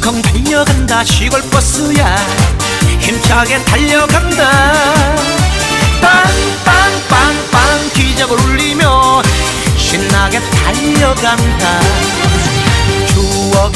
쿵쿵 달려간다 시골버스야 힘차게 달려간다 빵빵빵빵 기적을 울리며 신나게 달려간다